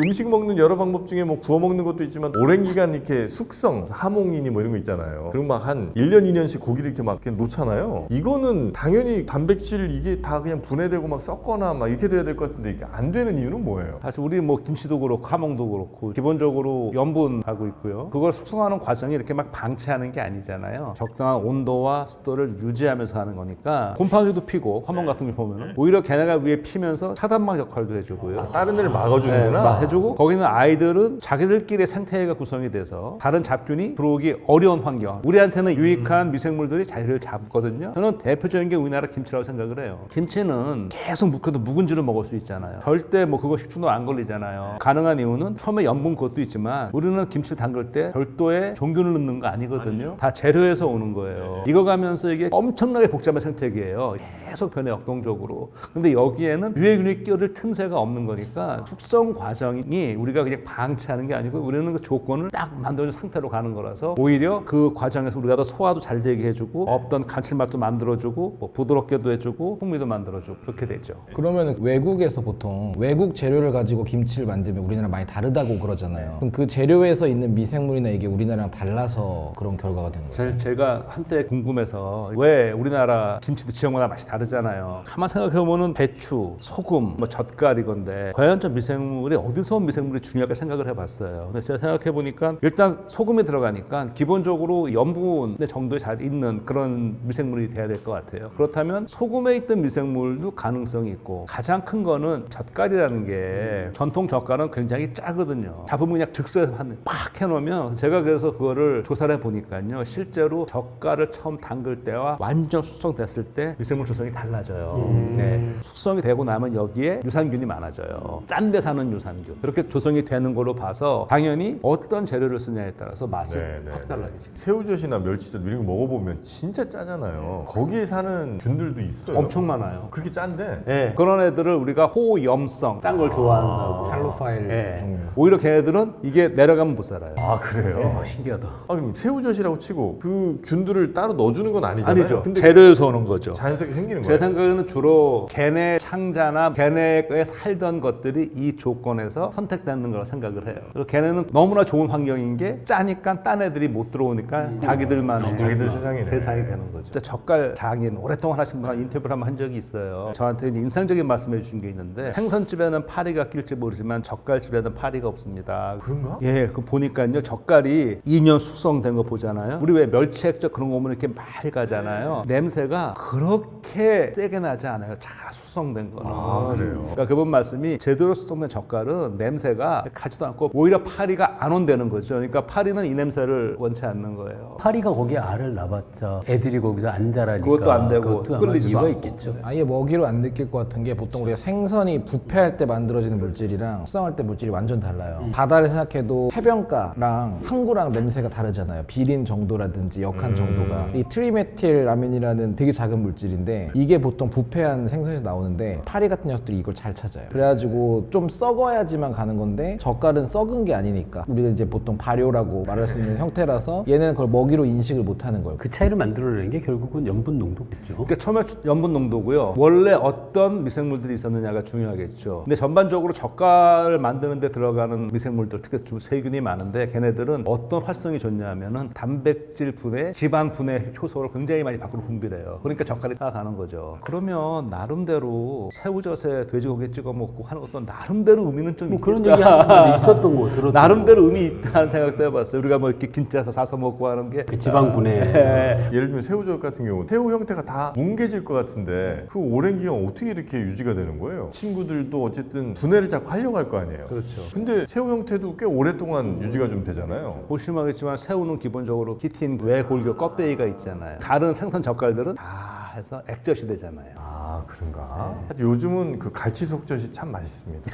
음식 먹는 여러 방법 중에 뭐 구워 먹는 것도 있지만 오랜 기간 이렇게 숙성, 하몽이니 뭐 이런 거 있잖아요. 그리고 막 한 1년, 2년씩 고기를 이렇게 막 이렇게 놓잖아요. 이거는 당연히 단백질 이게 다 그냥 분해되고 막 썩거나 막 이렇게 돼야 될 것 같은데 이게 안 되는 이유는 뭐예요? 사실 우리 뭐 김치도 그렇고 하몽도 그렇고 기본적으로 염분하고 있고요. 그걸 숙성하는 과정이 이렇게 막 방치하는 게 아니잖아요. 적당한 온도와 습도를 유지하면서 하는 거니까 곰팡이도 피고 하몽 같은 걸 보면은 오히려 걔네가 위에 피면서 차단막 역할도 해주고요. 다른 데를 막아주는구나. 막 해주고 거기는 아이들은 자기들끼리 생태계가 구성이 돼서 다른 잡균이 들어오기 어려운 환경, 우리한테는 유익한 미생물들이 자리를 잡거든요. 저는 대표적인 게 우리나라 김치라고 생각을 해요. 김치는 계속 묵혀도 묵은지를 먹을 수 있잖아요. 절대 뭐 그거 식중독 안 걸리잖아요. 가능한 이유는 처음에 염분 그것도 있지만 우리는 김치 담글 때 별도의 종균을 넣는 거 아니거든요. 다 재료에서 오는 거예요. 익어가면서 이게 엄청나게 복잡한 생태계예요. 계속 변해 역동적으로. 근데 여기에는 유해균이 끼어들 틈새가 없는 거니까 숙성 과정이 우리가 그냥 방치하는 게 아니고 우리는 그 조건을 딱 만들어준 상태로 가는 거라서 오히려 그 과정에서 우리가 더 소화도 잘 되게 해주고 없던 감칠맛도 만들어주고 뭐 부드럽게도 해주고 풍미도 만들어주고 그렇게 되죠. 그러면 외국에서 보통 외국 재료를 가지고 김치를 만들면 우리나라랑 많이 다르다고 그러잖아요. 그럼 그 재료에서 있는 미생물이나 이게 우리나라랑 달라서 그런 결과가 되는 거예요? 사실 제가 한때 궁금해서 왜 우리나라 김치도 지역마다 맛이 다르잖아요. 가만 생각해보면 배추, 소금, 뭐 젓갈이건데 과연 저 미생물이 어디서 온 미생물이 중요할까 생각을 해봤어요. 근데 제가 생각해보니까 일단 소금이 들어가니까 기본적으로 염분의 정도에 잘 있는 그런 미생물이 돼야 될 것 같아요. 그렇다면 소금에 있던 미생물도 가능성이 있고 가장 큰 거는 젓갈이라는 게 전통 젓갈은 굉장히 짜거든요. 잡으면 그냥 즉석에서 팍 해놓으면 제가 그래서 그거를 조사를 해보니까요. 실제로 젓갈을 처음 담글 때와 완전 숙성됐을 때 미생물 조성이 달라져요. 네. 숙성이 되고 나면 여기에 유산균이 많아져요. 짠 데 사는 유산균. 그렇게 조성이 되는 걸로 봐서 당연히 어떤 재료를 쓰냐에 따라서 맛이 확 달라지죠. 새우젓이나 멸치젓 이런 거 먹어보면 진짜 짜잖아요. 거기에 사는 균들도 있어요. 엄청 많아요. 그렇게 짠데? 네. 그런 애들을 우리가 호염성 짠 걸 좋아한다고. 팔로파일 네. 종류. 오히려 걔네들은 이게 내려가면 못 살아요. 아 그래요? 신기하다. 아 그럼 새우젓이라고 치고 그 균들을 따로 넣어주는 건 아니잖아요? 아니죠. 근데 재료에서 오는 거죠. 자연스럽게 생기는 제 거예요? 생각에는 주로 걔네 창자나 걔네에 살던 것들이 이 조건에서 선택되는 거라고 생각을 해요. 그리고 걔네는 너무나 좋은 환경인 게 짜니까 딴 애들이 못 들어오니까 자기들만의 자기들 세상이네. 세상이 되는 거죠. 진짜 젓갈 장인 오랫동안 하신 분 인터뷰를 한번 한 적이 있어요. 저한테 이제 인상적인 말씀해 주신 게 있는데 생선집에는 파리가 낄지 모르지만 젓갈집에는 파리가 없습니다. 그런가? 예, 그 보니까요 젓갈이 2년 숙성된 거 보잖아요. 우리 왜 멸치액젓 그런 거 보면 이렇게 맑아잖아요. 냄새가 그렇게 세게 나지 않아요. 잘 숙성된 거는. 아, 그래요? 그러니까 그분 말씀이 제대로 숙성된 젓갈은 냄새가 가지도 않고 오히려 파리가 안 온다는 거죠. 그러니까 파리는 이 냄새를 원치 않는 거예요. 파리가 거기에 알을 낳았자 애들이 거기서 안 자라니까 그것도 안 되고 그것도 아마 끌리지도 이유가 않고. 있겠죠. 아예 먹이로 안 느낄 것 같은 게 보통 우리가 생선이 부패할 때 만들어지는 물질이랑 숙성할 때 물질이 완전 달라요. 바다를 생각해도 해변가랑 항구랑 냄새가 다르잖아요. 비린 정도라든지 역한 정도가. 이 트리메틸아민이라는 되게 작은 물질인데 이게 보통 부패한 생선에서 나오는데 파리 같은 녀석들이 이걸 잘 찾아요. 그래가지고 좀 썩어야지만 가는 건데 젓갈은 썩은 게 아니니까 우리가 이제 보통 발효라고 말할 수 있는 형태라서 얘는 그걸 먹이로 인식을 못하는 거예요. 그 차이를 만들어내는 게 결국은 염분 농도겠죠. 그러니까 처음에 염분 농도고요. 원래 어떤 미생물들이 있었느냐가 중요하겠죠. 근데 전반적으로 젓갈을 만드는 데 들어가는 미생물들, 특히 세균이 많은데 걔네들은 어떤 활성이 좋냐면은 단백질 분해, 지방 분해 효소를 굉장히 많이 밖으로 분비해요. 그러니까 젓갈이 따라가는 거죠. 그러면 나름대로 새우젓에 돼지고기 찍어 먹고 하는 것도 나름대로 의미는 좀 뭐 있겠다. 그런 얘기 하는 분도 있었던 거 들었던 나름대로 의미 있다는 생각도 해봤어요. 우리가 뭐 이렇게 김치에서 사서 먹고 하는 게 그 지방 분해. 예를 들면 새우젓 같은 경우 새우 형태가 다 뭉개질 것 같은데 그 오랜 기간 어떻게 이렇게 유지가 되는 거예요? 친구들도 어쨌든 분해를 자꾸 하려고 할 거 아니에요? 그렇죠. 근데 새우 형태도 꽤 오랫동안 유지가 좀 되잖아요. 보시면 알겠지만 새우는 기본적으로 키틴 외골격 껍데기가 있잖아요. 다른 생선 젓갈들은 다 해서 액젓이 되잖아요. 아 그런가? 하여튼 요즘은 그 갈치 속젓이 참 맛있습니다.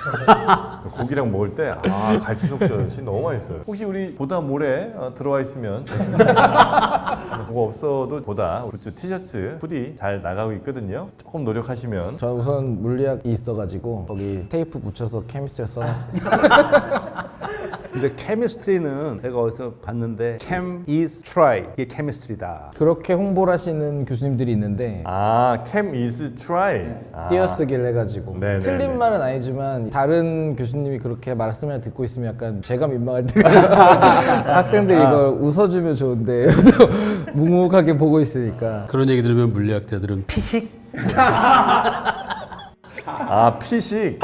고기랑 먹을 때 갈치 속젓이 너무 맛있어요. 혹시 우리 보다 모래 들어와 있으면 뭐가 없어도 보다 굿즈 티셔츠, 후디 잘 나가고 있거든요. 조금 노력하시면 저 우선 물리학이 있어가지고 거기 테이프 붙여서 케미스트리 써놨어요. 근데 케미스트리는 제가 어디서 봤는데 chem is try 이게 케미스트리다. 그렇게 홍보를 하시는 교수님들이 있는데 아, chem is try. 아. 띄어쓰기를 해가지고 네네네. 틀린 말은 아니지만 다른 교수님이 그렇게 말씀을 듣고 있으면 약간 제가 민망할 때가 학생들이 이걸 웃어주면 좋은데 묵묵하게 보고 있으니까 그런 얘기 들으면 물리학자들은 피식? 아, 피식.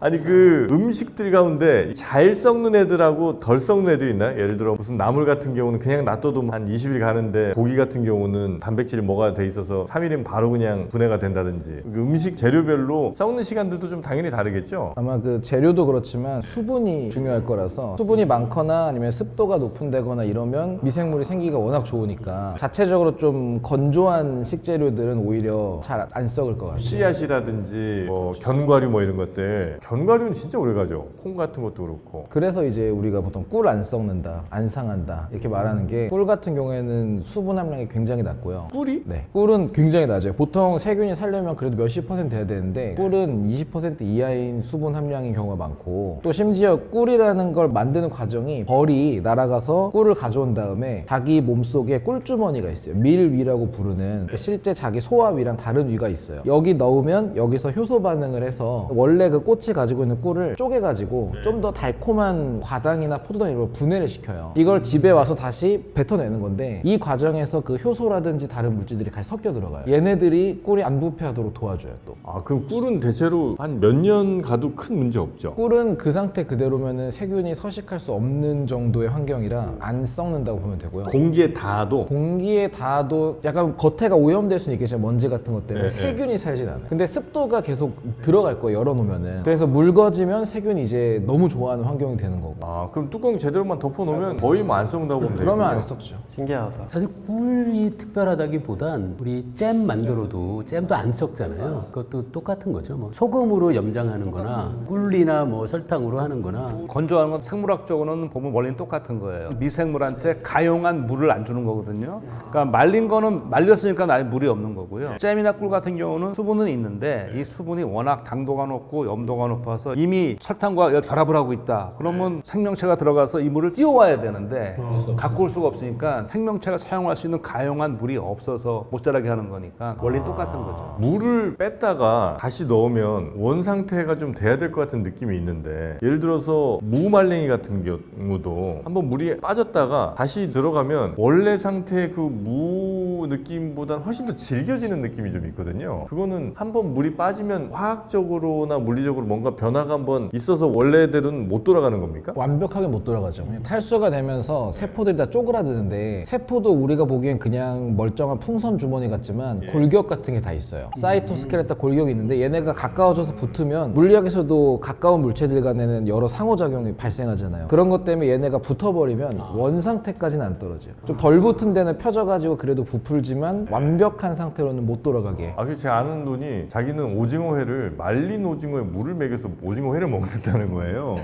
아니 그 음식들 가운데 잘 썩는 애들하고 덜 썩는 애들이 있나요? 예를 들어 무슨 나물 같은 경우는 그냥 놔둬도 한 20일 가는데 고기 같은 경우는 단백질이 뭐가 돼 있어서 3일이면 바로 그냥 분해가 된다든지 그 음식 재료별로 썩는 시간들도 좀 당연히 다르겠죠? 아마 그 재료도 그렇지만 수분이 중요할 거라서 수분이 많거나 아니면 습도가 높은데거나 이러면 미생물이 생기기가 워낙 좋으니까 자체적으로 좀 건조한 식재료들은 오히려 잘 안 썩을 것 같아요. 씨앗이라든지 뭐 견과류 뭐 이런 것들 견과류는 진짜 오래가죠. 콩 같은 것도 그렇고. 그래서 이제 우리가 보통 꿀 안 썩는다, 안 상한다 이렇게 말하는 게 꿀 같은 경우에는 수분 함량이 굉장히 낮고요. 꿀이? 네, 꿀은 굉장히 낮아요. 보통 세균이 살려면 그래도 몇십 % 돼야 되는데 꿀은 20% 이하인 수분 함량인 경우가 많고 또 심지어 꿀이라는 걸 만드는 과정이 벌이 날아가서 꿀을 가져온 다음에 자기 몸속에 꿀주머니가 있어요. 밀위라고 부르는 실제 자기 소화위랑 다른 위가 있어요. 여기 넣으면 여기서 효소 반응을 해서 원래 그 꽃이 가지고 있는 꿀을 쪼개가지고 좀 더 달콤한 과당이나 포도당 이런 걸 분해를 시켜요. 이걸 집에 와서 다시 뱉어내는 건데 이 과정에서 그 효소라든지 다른 물질들이 같이 섞여 들어가요. 얘네들이 꿀이 안 부패하도록 도와줘요 또. 아, 그럼 꿀은 대체로 한 몇 년 가도 큰 문제 없죠? 꿀은 그 상태 그대로면은 세균이 서식할 수 없는 정도의 환경이라 안 썩는다고 보면 되고요. 공기에 닿아도 공기에 닿아도 약간 겉에가 오염될 수는 있겠지만 먼지 같은 것 때문에 네, 세균이 살진 않아요. 근데 습도가 계속 들어갈 거예요. 열어놓으면은. 그래서 묽어지면 세균이 이제 너무 좋아하는 환경이 되는 거고. 아, 그럼 뚜껑 제대로만 덮어놓으면 거의 뭐 안 썩는다고 보면 되겠네요. 그러면 안 썩죠. 신기하다. 사실 꿀이 특별하다기보단 우리 잼 만들어도 잼도 안 썩잖아요. 그것도 똑같은 거죠. 뭐 소금으로 염장하는 거나 꿀이나 뭐 설탕으로 하는 거나 건조하는 건 생물학적으로는 보면 원리는 똑같은 거예요. 미생물한테 가용한 물을 안 주는 거거든요. 그러니까 말린 거는 말렸으니까 아예 물이 없는 거고요. 잼이나 꿀 같은 경우는 수분은 있는데 이 수분이 워낙 당도가 높고 염도가 높아서 이미 설탕과 결합을 하고 있다. 그러면 생명체가 들어가서 이 물을 띄워와야 되는데 갖고 올 수가 없으니까 생명체가 사용할 수 있는 가용한 물이 없어서 못 자라게 하는 거니까 원리는 똑같은 거죠. 물을 뺐다가 다시 넣으면 원 상태가 좀 돼야 될 것 같은 느낌이 있는데 예를 들어서 무말랭이 같은 경우도 한번 물이 빠졌다가 다시 들어가면 원래 상태의 그 무 느낌보다는 훨씬 더 질겨지는 느낌이 좀 있거든요. 그거는 한번 물이 빠지면 화학적으로나 물리적으로 뭔가 변화가 한번 있어서 원래대로는 못 돌아가는 겁니까? 완벽하게 못 돌아가죠. 탈수가 되면서 세포들이 다 쪼그라드는데 세포도 우리가 보기엔 그냥 멀쩡한 풍선 주머니 같지만 골격 같은 게 다 있어요. 사이토스켈레타 골격이 있는데 얘네가 가까워져서 붙으면 물리학에서도 가까운 물체들 간에는 여러 상호작용이 발생하잖아요. 그런 것 때문에 얘네가 붙어버리면 원 상태까지는 안 떨어져요. 좀 덜 붙은 데는 펴져가지고 그래도 부풀지만 완벽한 상태로는 못 돌아가게. 아, 제 아는 분이 자기는 오징어회를 말린 오징어에 물을 먹여서 오징어회를 먹는다는 거예요.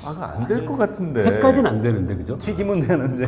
아, 그거 안 될 것 같은데. 회까지는 안 되는데 그죠? 튀기면 되는데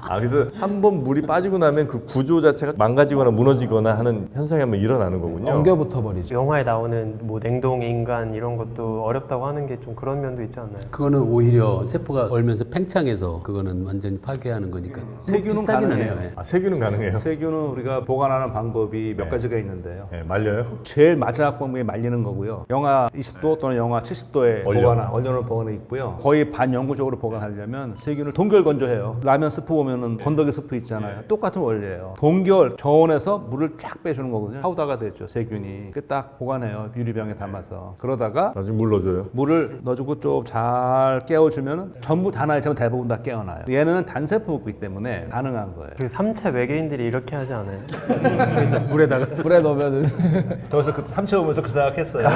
아, 그래서 한번 물이 빠지고 나면 그 구조 자체가 망가지거나 무너지거나 하는 현상이 한번 일어나는 거군요. 엉겨 붙어버리죠. 영화에 나오는 뭐 냉동 인간 이런 것도 어렵다고 하는 게 좀 그런 면도 있지 않나요? 그거는 오히려 세포가 얼면서 팽창해서 그거는 완전히 파괴하는 거니까 세균은 비슷하긴 가능해요. 하네요. 예. 아, 세균은 가능해요? 세균은 우리가 보관하는 방법이 몇 가지가 있는데요. 네, 말려요? 제일 마지막 방법이 말리는 거고요. 영하 20도 또는 영하 70도에 원료를 보관해 있고요. 거의 반영구적으로 보관하려면 세균을 동결 건조해요. 라면 스프 보면은 건더기 스프 있잖아요. 똑같은 원리예요. 동결 저온에서 물을 쫙 빼주는 거거든요. 파우더가 되죠, 세균이. 그 딱 보관해요. 유리병에 담아서. 그러다가 나중에 물 넣어줘요? 물을 넣어주고 좀 잘 깨워주면 전부 다 나지만 대부분 다 깨어나요. 얘는 단세포이기 때문에 가능한 거예요. 그 삼체 외계인들이 이렇게 하지 않아요? 물에 넣으면은 저기서 그 삼체 오면서 그 생각했어요.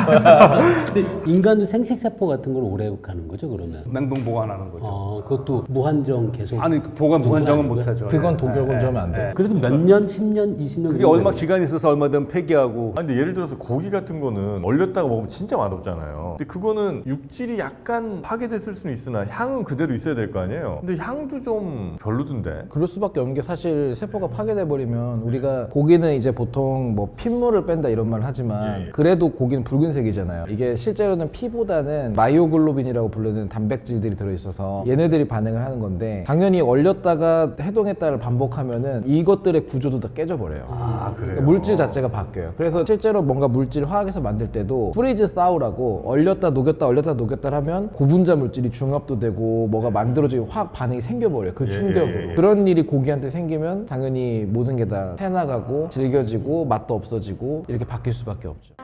근데 인간도 생식세포 같은 걸 오래 가는 거죠 그러면? 냉동 보관하는 거죠. 그것도 무한정 계속 아니 그 보관 무한정 단정은 아니고요? 못하죠. 그건 예. 독일 건조하면 안 돼. 그래도 몇 년, 10년, 20년 그게 얼마 기간이 있어서 얼마든 폐기하고. 아니, 근데 예를 들어서 고기 같은 거는 얼렸다가 먹으면 진짜 맛없잖아요. 근데 그거는 육질이 약간 파괴됐을 수는 있으나 향은 그대로 있어야 될 거 아니에요. 근데 향도 좀 별로던데. 그럴 수밖에 없는 게 사실 세포가 파괴돼 버리면 우리가 고기는 이제 보통 뭐 핏물을 뺀다 이런 말을 하지만 그래도 고기는 붉은색이잖아요. 이게 실제로는 피보다는 마이오글로빈이라고 부르는 단백질들이 들어있어서 얘네들이 반응을 하는 건데 당연히 얼렸다가 해동했다를 반복하면은 이것들의 구조도 다 깨져버려요. 아, 그래요? 물질 자체가 바뀌어요. 그래서 실제로 뭔가 물질 화학에서 만들 때도 프리즈 사우라고 얼렸다 녹였다 얼렸다 녹였다 하면 고분자 물질이 중합도 되고 뭐가 만들어지고 화학 반응이 생겨버려요. 그 충격으로. 그런 일이 고기한테 생기면 당연히 모든 게 다 새나가고 질겨지고 맛도 없어지고 이렇게 바뀔 수밖에 없죠.